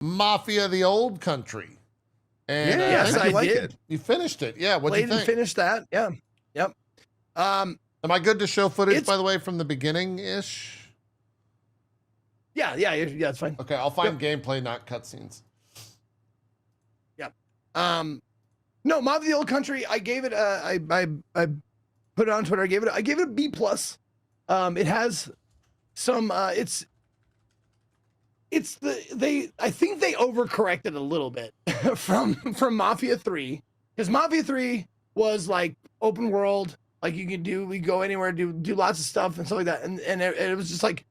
Mafia: The Old Country. And yes, I like did. it. you finished it. Yeah, what do you Played and think? finished that. Yeah. Yep. Am I good to show footage, It's- by the way, from the beginning-ish? Yeah, it's fine. Okay, I'll find gameplay, not cutscenes. Yep. No, Mafia: The Old Country, I gave it I put it on Twitter. I gave it a B+. It has some I think they overcorrected a little bit from Mafia 3, because Mafia 3 was like open world, like we go anywhere, do lots of stuff and stuff like that, and it was just like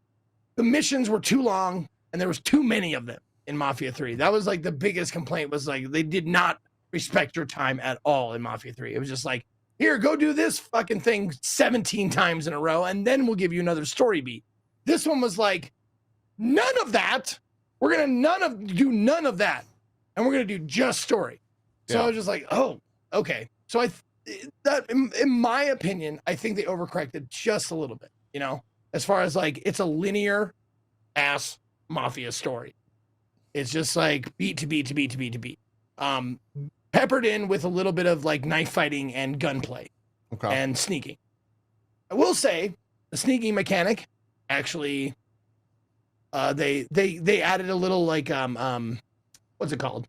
the missions were too long and there was too many of them in Mafia 3. That was like the biggest complaint, was like they did not respect your time at all in Mafia 3. It was just like, here, go do this fucking thing 17 times in a row and then we'll give you another story beat. This one was like, none of that. We're gonna do none of that, and we're gonna do just story. So I was just like, oh, okay. So in my opinion, I think they overcorrected just a little bit. You know, as far as like, it's a linear ass Mafia story. It's just like beat to beat to beat to beat to beat, peppered in with a little bit of like knife fighting and gunplay, and sneaking. I will say the sneaking mechanic actually. They added a little like what's it called?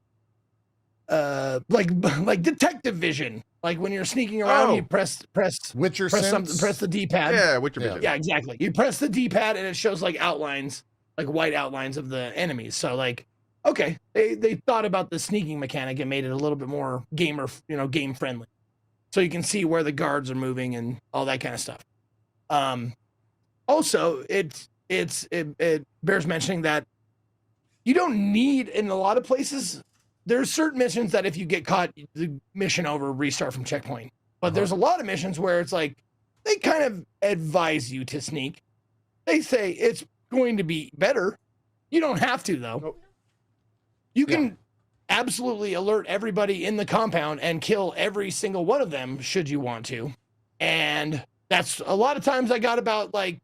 Like detective vision. Like when you're sneaking around, you press Witcher something, press the D-pad. Yeah, Witcher vision. Yeah, exactly. You press the D-pad and it shows like outlines, like white outlines of the enemies. So like, okay, they thought about the sneaking mechanic and made it a little bit more game friendly. So you can see where the guards are moving and all that kind of stuff. Also, it bears mentioning that you don't need, in a lot of places, there's certain missions that if you get caught, the mission over, restart from checkpoint. But there's a lot of missions where it's like, they kind of advise you to sneak. They say it's going to be better. You don't have to, though. Nope. You can absolutely alert everybody in the compound and kill every single one of them, should you want to. And that's a lot of times I got about like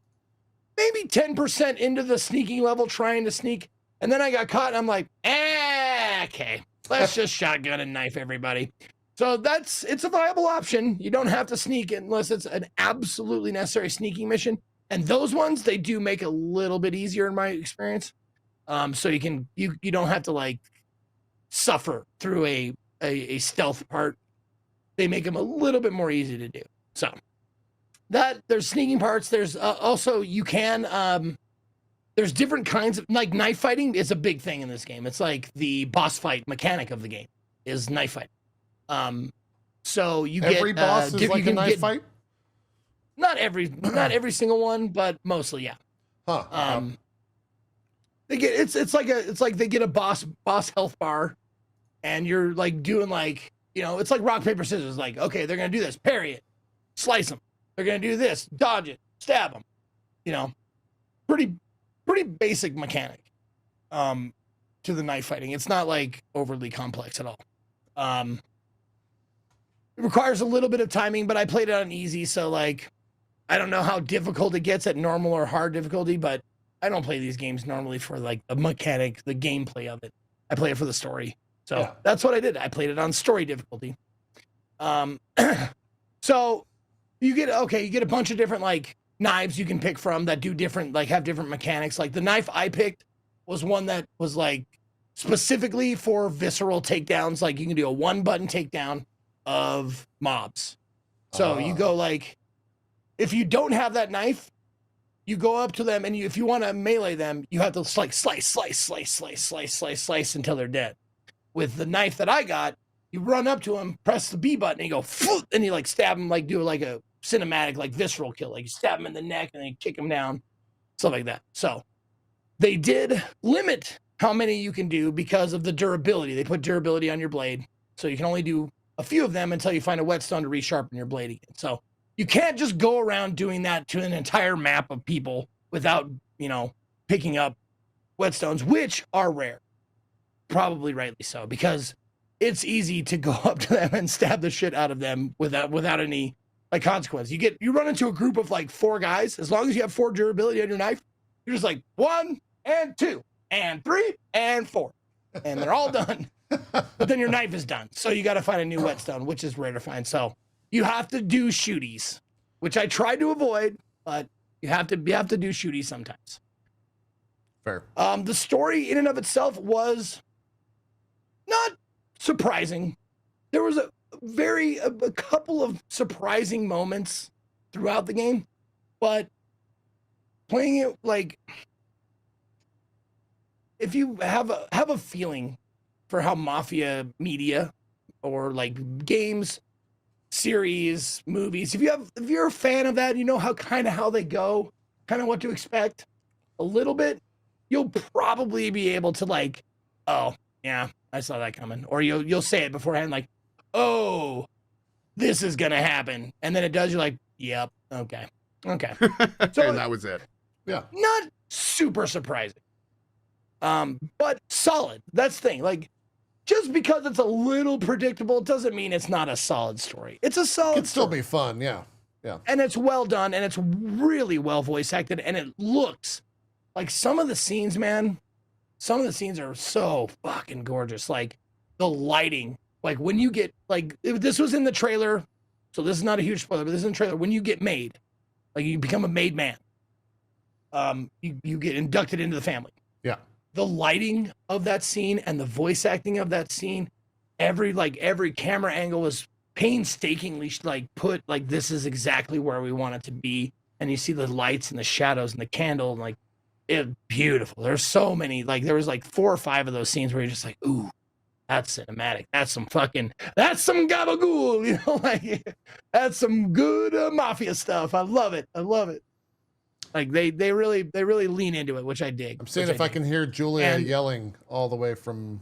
maybe 10% into the sneaking level trying to sneak. And then I got caught and I'm like, okay, let's just shotgun and knife everybody. So it's a viable option. You don't have to sneak unless it's an absolutely necessary sneaking mission. And those ones, they do make it a little bit easier in my experience. So you don't have to like suffer through a stealth part. They make them a little bit more easy to do. So that there's sneaking parts. There's also, you can, there's different kinds of, like, knife fighting is a big thing in this game. It's like the boss fight mechanic of the game is knife fight. So you get every boss is like a knife fight. Not every single one, but mostly, yeah. Huh. They get it's like they get a boss health bar, and you're like doing like, you know, it's like rock paper scissors. Like, okay, they're gonna do this, parry it, slice them. They're gonna do this, dodge it, stab them. You know, pretty basic mechanic. To the knife fighting, it's not like overly complex at all. It requires a little bit of timing, but I played it on easy, so like, I don't know how difficult it gets at normal or hard difficulty, but I don't play these games normally for like the mechanic, the gameplay of it. I play it for the story. So that's what I did. I played it on story difficulty. So you get a bunch of different like knives you can pick from that do different, like have different mechanics. Like the knife I picked was one that was like specifically for visceral takedowns. Like you can do a 1-button takedown of mobs. So you go like, if you don't have that knife, you go up to them, and if you want to melee them, you have to like slice until they're dead. With the knife that I got, you run up to them, press the B button, and you go, and you like stab them, like do like a cinematic, like visceral kill. Like you stab them in the neck and then you kick them down, stuff like that. So they did limit how many you can do because of the durability. They put durability on your blade, so you can only do a few of them until you find a whetstone to resharpen your blade again. So you can't just go around doing that to an entire map of people without, you know, picking up whetstones, which are rare. Probably rightly so, because it's easy to go up to them and stab the shit out of them without any like consequence. You run into a group of like 4 guys, as long as you have 4 durability on your knife, you're just like 1 and 2 and 3 and 4. and they're all done. But then your knife is done, so you got to find a new whetstone, which is rare to find. So you have to do shooties, which I tried to avoid, but you have to do shooties sometimes. Fair. The story in and of itself was not surprising. There was a couple of surprising moments throughout the game, but playing it, like, if you have a feeling for how Mafia media or like games, series, movies, if you're a fan of that, you know how they go, kind of what to expect a little bit, you'll probably be able to, like, oh yeah, I saw that coming, or you'll say it beforehand, like, oh, this is gonna happen, and then it does. You're like, yep, okay. So and that was it. Yeah. Not super surprising, but solid. That's the thing. Like, just because it's a little predictable doesn't mean it's not a solid story. It's a solid. It could still story. be fun. Yeah. Yeah. And it's well done, and it's really well voice acted, and it looks like some of the scenes, man. Some of the scenes are so fucking gorgeous. Like the lighting, like when you get, like, if this was in the trailer, so this is not a huge spoiler, but this is in the trailer. When you get made, like you become a made man, you get inducted into the family. Yeah. The lighting of that scene and the voice acting of that scene, every camera angle was painstakingly like put, like, this is exactly where we want it to be. And you see the lights and the shadows and the candle, and like, it's beautiful. There's so many, like, there was like 4 or 5 of those scenes where you're just like, ooh, that's cinematic. That's some gabagool, you know, like, that's some good Mafia stuff. I love it. Like they really lean into it, which I dig. I'm seeing if I can hear Julia yelling all the way from.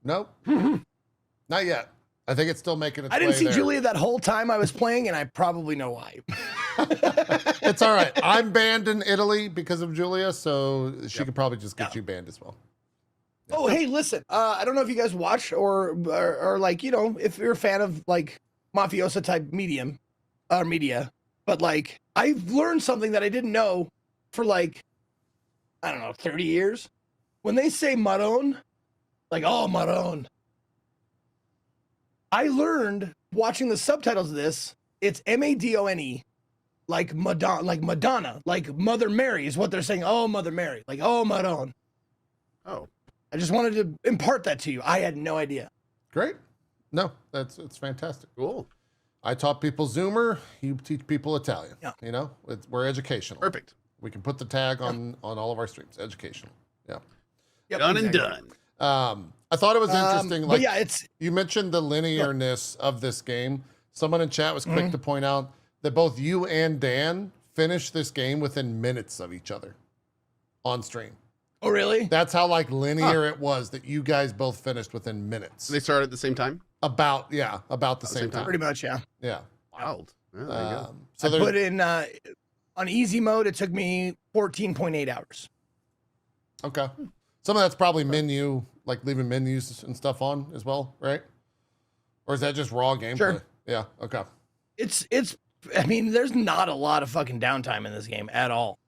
Nope. Not yet. I think it's still making its way. I didn't see there. Julia that whole time I was playing, and I probably know why. It's all right. I'm banned in Italy because of Julia, so she could probably just get you banned as well. Oh, hey, listen. I don't know if you guys watch or like, you know, if you're a fan of like mafiosa type media, but like, I've learned something that I didn't know for like, I don't know, 30 years. When they say Maron, like, oh, Maron. I learned watching the subtitles of this, it's Madone, like Madonna, like Mother Mary is what they're saying. Oh, Mother Mary, like, oh, Maron. Oh. I just wanted to impart that to you. I had no idea. Great. No, it's fantastic. Cool. I taught people Zoomer. You teach people Italian. Yeah. You know, we're educational. Perfect. We can put the tag on all of our streams. Educational. Yeah. Yep, Done exactly. and done. I thought it was interesting. But Like, yeah, you mentioned the linearness of this game. Someone in chat was quick to point out that both you and Dan finished this game within minutes of each other on stream. Oh, really? That's how like linear it was that you guys both finished within minutes. They started at the same time? About the same time. Pretty much, yeah. Yeah. Wild. Yeah, there you go. So I there's put in on easy mode. It took me 14.8 hours. okay. Some of that's probably menu, like leaving menus and stuff on as well, right? Or is that just raw gameplay? Sure. Yeah. Okay. It's. I mean, there's not a lot of fucking downtime in this game at all.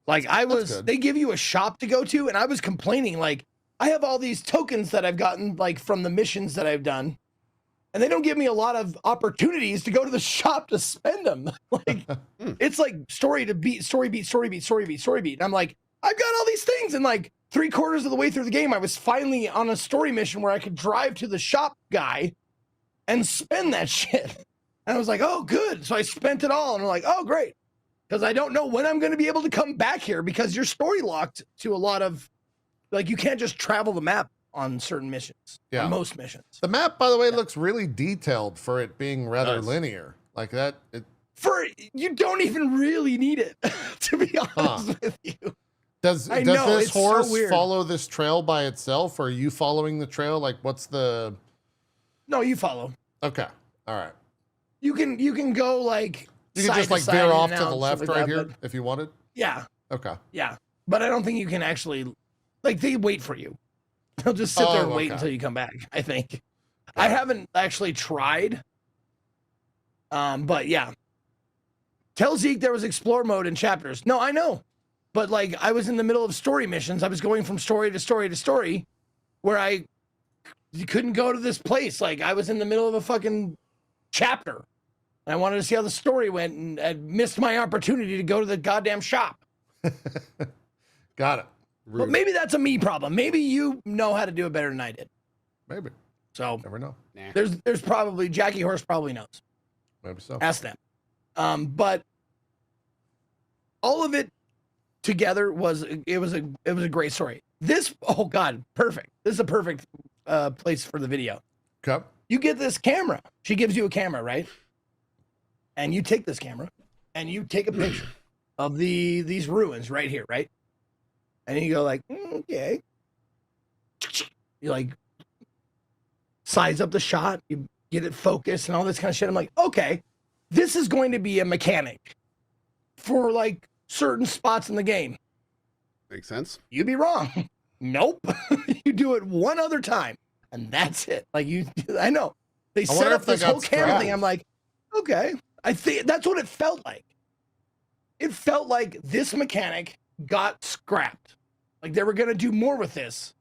Like good. they give you a shop to go to, and I was complaining, like, I have all these tokens that I've gotten, like, from the missions that I've done, and they don't give me a lot of opportunities to go to the shop to spend them. Like, it's like story beat. And I'm like, I've got all these things, and like 3/4 of the way through the game, I was finally on a story mission where I could drive to the shop guy and spend that shit. And I was like, oh, good. So I spent it all, and I'm like, oh, great. Because I don't know when I'm going to be able to come back here, because you're story locked to a lot of, like, you can't just travel the map on certain missions. Yeah. On most missions. The map, by the way, looks really detailed for it being rather linear. Like that. You don't even really need it, to be honest with you. Does I know, this it's so horse weird. follow this trail by itself, or are you following the trail? Like, what's the? No, you follow. Okay. All right. You can go like. You can just like side veer in off and to out the and left stuff like right that, here but- if you wanted. Yeah, Okay. yeah. But I don't think you can actually, like, they wait for you. They'll just sit there and wait okay. until you come back, I think. I haven't actually tried. But yeah. Tell Zeke there was explore mode in chapters. No, I know. But like, I was in the middle of story missions. I was going from story to story to story, where I you couldn't go to this place. Like I was in the middle of a fucking chapter. And I wanted to see how the story went, and I missed my opportunity to go to the goddamn shop. Got it. Rude. But maybe that's a me problem. Maybe you know how to do it better than I did. Maybe. So Never know. Nah. there's probably Jackie Horse probably knows. Maybe so. Ask them. But all of it together was a great story. This, oh God, perfect. This is a perfect place for the video. Okay. You get this camera. She gives you a camera, right? And you take this camera and you take a picture of these ruins right here, right? And you go like, okay. You like size up the shot, you get it focused and all this kind of shit. I'm like, okay, this is going to be a mechanic for like certain spots in the game. Makes sense. You'd be wrong. Nope. You do it one other time and that's it. Like I know. They set up this whole camera thing. I'm like, okay. I think that's what it felt like. It felt like this mechanic got scrapped. Like they were going to do more with this.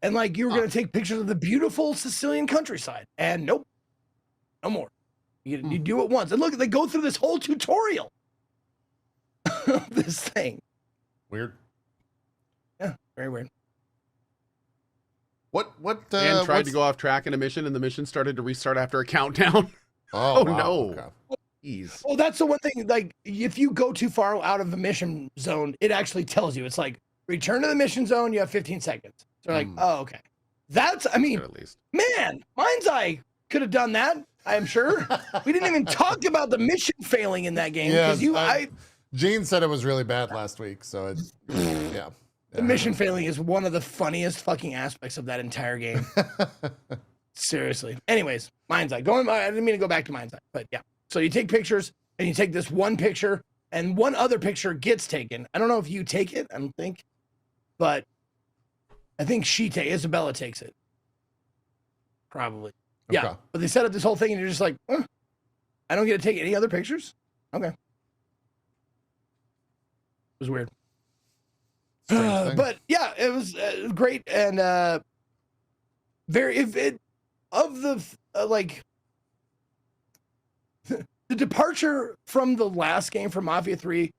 And like you were going to take pictures of the beautiful Sicilian countryside. And nope. No more. You do it once. And look, they go through this whole tutorial of this thing. Weird. Yeah, very weird. What Dan tried to go off track in a mission, and the mission started to restart after a countdown. Oh, wow. No. Okay. Jeez. Well, that's the one thing. Like, if you go too far out of the mission zone, it actually tells you. It's like, return to the mission zone. You have 15 seconds. So like, oh, okay. That's, I mean, At least. man, Mind's Eye could have done that. I am sure. We didn't even talk about the mission failing in that game. Yeah, Gene said it was really bad last week. So it, yeah. The mission failing is one of the funniest fucking aspects of that entire game. Seriously. Anyways, Mind's Eye. I didn't mean to go back to Mind's Eye, but yeah. So you take pictures, and you take this one picture, and one other picture gets taken. I don't know if you take it, I don't think, but I think Isabella takes it. Probably. Okay. Yeah. But they set up this whole thing, and you're just like, I don't get to take any other pictures? Okay. It was weird. But yeah, it was great, and like the departure from the last game from Mafia 3,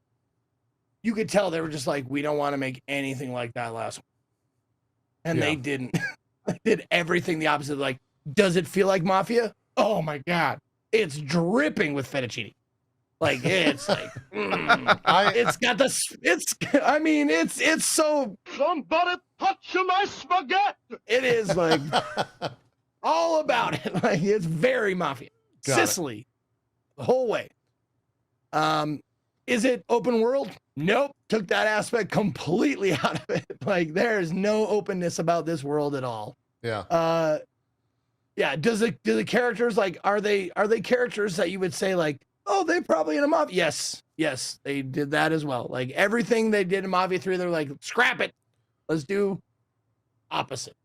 you could tell they were just like, we don't want to make anything like that last one, and they didn't. They did everything the opposite. Like, does it feel like Mafia? Oh my God, it's dripping with fettuccine. Like it's like it's got it's so somebody touch my spaghetti. It is like all about it. Like it's very Mafia. Sicily the whole way. Is it open world? Nope. Took that aspect completely out of it. Like there is no openness about this world at all. Yeah. Yeah. Do the characters like are they characters that you would say like, oh, they probably in a Mafia? Yes, they did that as well. Like everything they did in Mafia 3, they're like, scrap it. Let's do opposite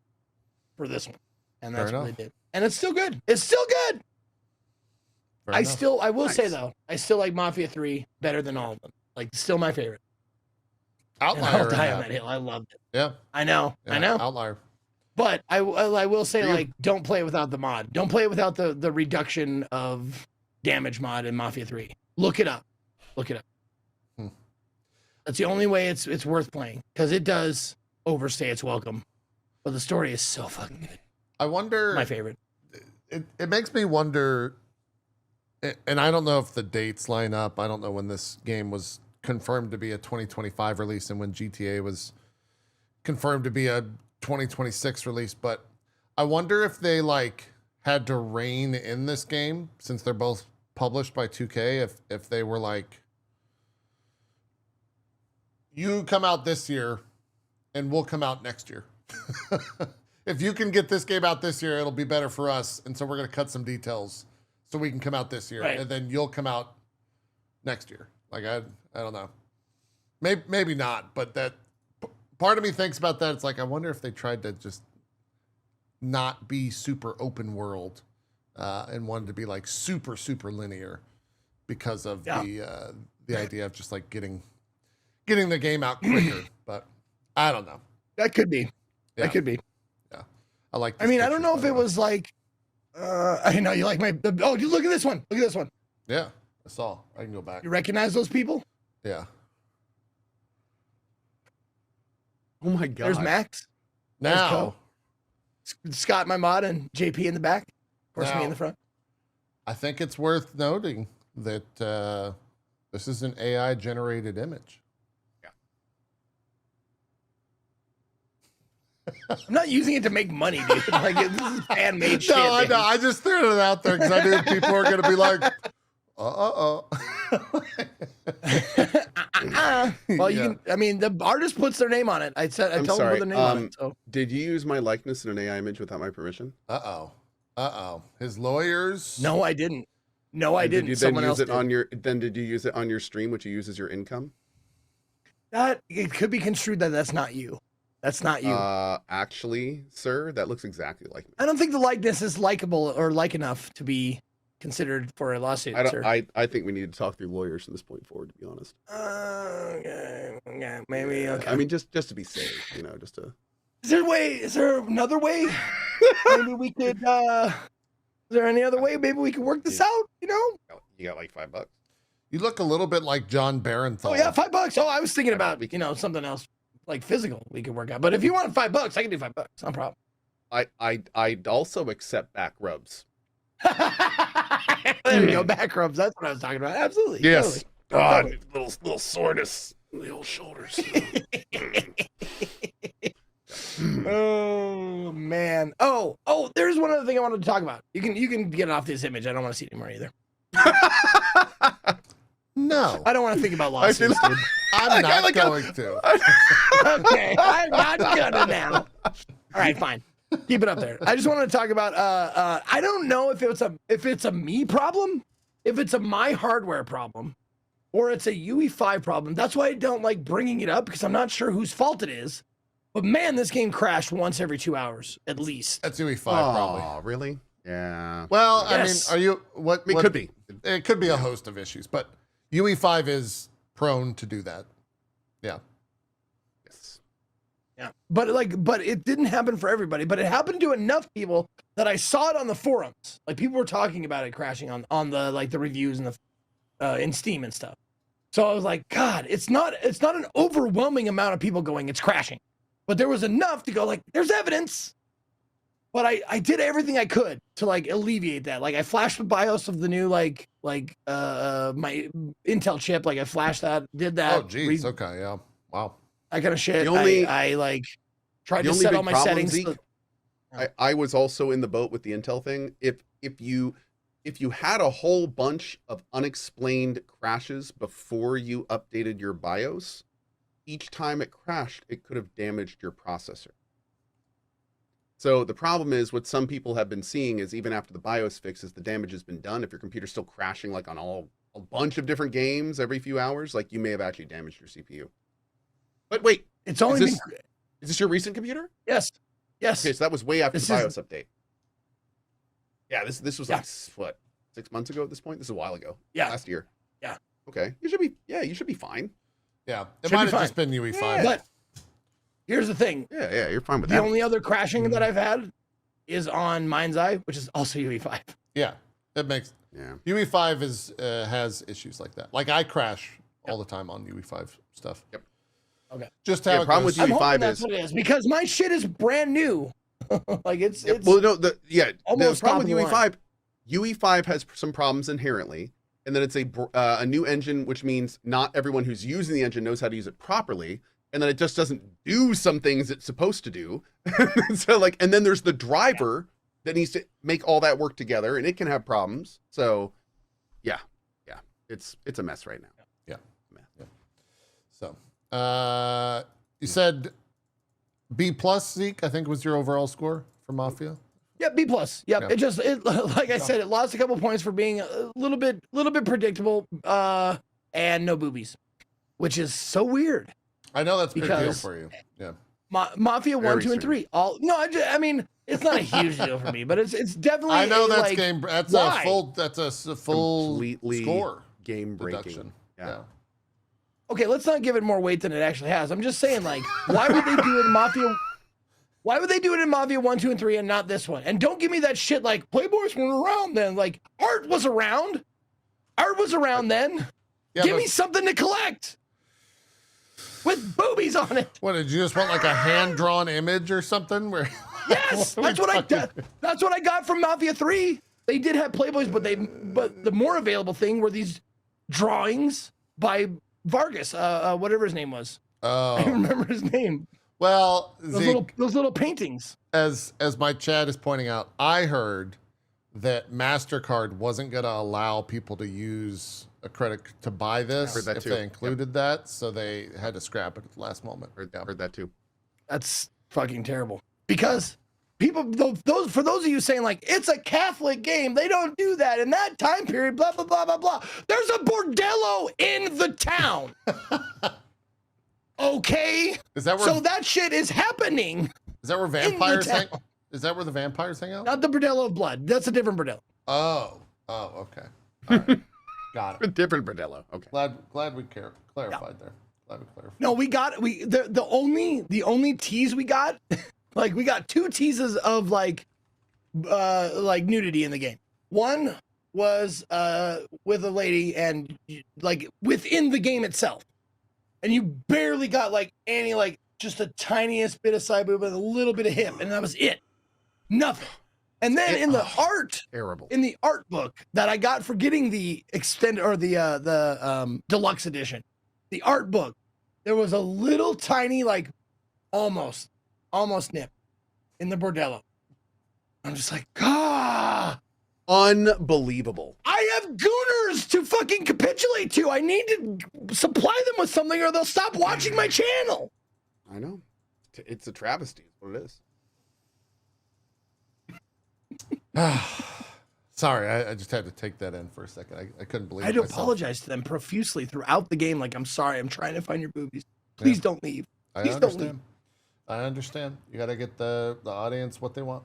for this one. And that's what they did. And it's still good. It's still good. I will say though, I still like Mafia 3 better than all of them. Like still my favorite. Outlier. I'll die on that hill. I loved it. Yeah. I know. Outlier. But I will say like, don't play it without the mod. Don't play it without the reduction of damage mod in Mafia 3. Look it up. That's the only way it's worth playing, because it does overstay its welcome, but the story is so fucking good. I wonder, my favorite. It makes me wonder, and I don't know if the dates line up. I don't know when this game was confirmed to be a 2025 release and when GTA was confirmed to be a 2026 release, but I wonder if they like had to rein in this game, since they're both published by 2K, if they were like, you come out this year and we'll come out next year. If you can get this game out this year, it'll be better for us, and so we're going to cut some details so we can come out this year, and then you'll come out next year. Like I don't know, maybe not, but that part of me thinks about that. It's like, I wonder if they tried to just not be super open world and wanted to be like super linear because of the idea of just like getting the game out quicker. But I don't know. That could be. Yeah. That could be. Yeah. I like. I mean, I don't know if it was like. I know you like my. Oh, you look at this one. Look at this one. Yeah, I saw. I can go back. You recognize those people? Yeah. Oh my god. There's Max. Now, Scott, my mod, and JP in the back. Of course, me in the front. I think it's worth noting that this is an AI generated image. I'm not using it to make money, dude. Like, this is fan-made shit. No, I know. I just threw it out there because I knew people were going to be like, Well, you can. I mean, the artist puts their name on it. I told them to put their name on it. So. Did you use my likeness in an AI image without my permission? His lawyers. No, I didn't. No, I didn't. Someone else did. Then did you use it on your stream, which you use as your income? That it could be construed that that's not you. That's not you. Actually, sir, that looks exactly like me. I don't think the likeness is likable or like enough to be considered for a lawsuit, sir. I think we need to talk through lawyers from this point forward, to be honest. Yeah, maybe. Okay. I mean, just to be safe, you know, just to. Is there another way? Maybe we could. Is there any other way? Maybe we could work this out. You know. You got like $5. You look a little bit like John Barenthal. Oh yeah, $5. Oh, I was thinking about something else. Like physical, we could work out. But if you want $5, I can do $5. No problem. I'd also accept back rubs. There we go, back rubs. That's what I was talking about. Absolutely. Yes. Totally. Little soreness in the old shoulders. Oh man. Oh, there's one other thing I wanted to talk about. You can get off this image. I don't want to see it anymore either. No. I don't want to think about lawsuits, dude. I'm not going to. Okay, I'm not gonna now. All right, fine. Keep it up there. I just wanted to talk about. I don't know if it's a me problem, if it's a my hardware problem, or it's a UE5 problem. That's why I don't like bringing it up because I'm not sure whose fault it is. But man, this game crashed once every 2 hours at least. That's UE5 probably. Oh, really? Yeah. Well, Yes. I mean, are you what? It could be. It could be a host of issues, but UE5 is prone to do that. Yeah. Yes. Yeah, but it didn't happen for everybody. But it happened to enough people that I saw it on the forums. Like people were talking about it crashing on the like the reviews and the in Steam and stuff. So I was like, God, it's not an overwhelming amount of people going it's crashing, but there was enough to go like there's evidence. But I did everything I could to like alleviate that. Like I flashed the BIOS of the new my Intel chip. Like I flashed that, did that. Oh geez. Okay. Yeah. Wow. That kind of shit. I like tried to set all my settings. Zeke, I was also in the boat with the Intel thing. If you had a whole bunch of unexplained crashes before you updated your BIOS, each time it crashed, it could have damaged your processor. So the problem is what some people have been seeing is even after the BIOS fixes, the damage has been done. If your computer's still crashing like on a bunch of different games every few hours, like you may have actually damaged your CPU. But wait, it's only is this your recent computer? Yes. Okay, so that was way after the BIOS update. Yeah, this was like what, 6 months ago at this point? This is a while ago. Yeah. Last year. Yeah. Okay. You should be fine. Yeah. It might have just been UE5. Yeah. But here's the thing. Yeah, you're fine with that. The only other crashing that I've had is on Mind's Eye, which is also UE5. Yeah. It makes UE5 has issues like that. Like I crash all the time on UE5 stuff. Yep. Okay. Just how the problem with UE5 that's what it is because my shit is brand new. Like it's well, no, the almost problem with UE5 has some problems inherently, and then it's a new engine, which means not everyone who's using the engine knows how to use it properly, and then it just doesn't do some things it's supposed to do. So and then there's the driver that needs to make all that work together, and it can have problems. So, yeah, it's a mess right now. Yeah. So, you said B+, Zeke, I think was your overall score for Mafia. Yeah, B+. Yep. Yeah. It like I said, it lost a couple points for being a little bit predictable, and no boobies, which is so weird. I know that's a big deal for you. Yeah. Mafia 1, 2, and 3. I mean, it's not a huge deal for me, but it's definitely. I know that's like, game. That's why? a full completely score. Game breaking. Deduction. Yeah. Okay, let's not give it more weight than it actually has. I'm just saying, like, why would they do it in Mafia? Why would they do it in Mafia 1, 2, and 3 and not this one? And don't give me that shit like Playboys weren't around then. Like art was around. Art was around then. Yeah, give me something to collect with boobies on it. What, did you just want like a hand-drawn image or something? Where yes, that's what I got from Mafia 3. They did have Playboys, but the more available thing were these drawings by Vargas, whatever his name was. Oh. I don't remember his name. Well, those little paintings. As my chat is pointing out, I heard that MasterCard wasn't going to allow people to use a credit to buy this if they included that, so they had to scrap it at the last moment. Heard that too. That's fucking terrible. Because people, for those of you saying like it's a Catholic game, they don't do that in that time period. Blah blah blah blah blah. There's a bordello in the town. Okay. Is that where? So that shit is happening. Is that where vampires hang? Is that where the vampires hang out? Not the bordello of blood. That's a different bordello. Oh, okay. All right. Got it. Different bordello. Okay. Glad we clarified there. Glad we clarified. No, the only tease we got, like we got 2 teases of like nudity in the game. One was with a lady and like within the game itself, and you barely got like any like just the tiniest bit of side boob and a little bit of hip, and that was it. Nothing. And then in the art book that I got for getting the extended or the deluxe edition, the art book, there was a little tiny like almost nip in the bordello. I'm just like, unbelievable. I have gooners to fucking capitulate to. I need to supply them with something or they'll stop watching my channel. I know. It's a travesty. Is what it is. Sorry, I just had to take that in for a second. I couldn't believe it. I had to apologize to them profusely throughout the game. Like, I'm sorry. I'm trying to find your boobies. Please don't leave. Please don't leave. I understand. You got to get the audience what they want.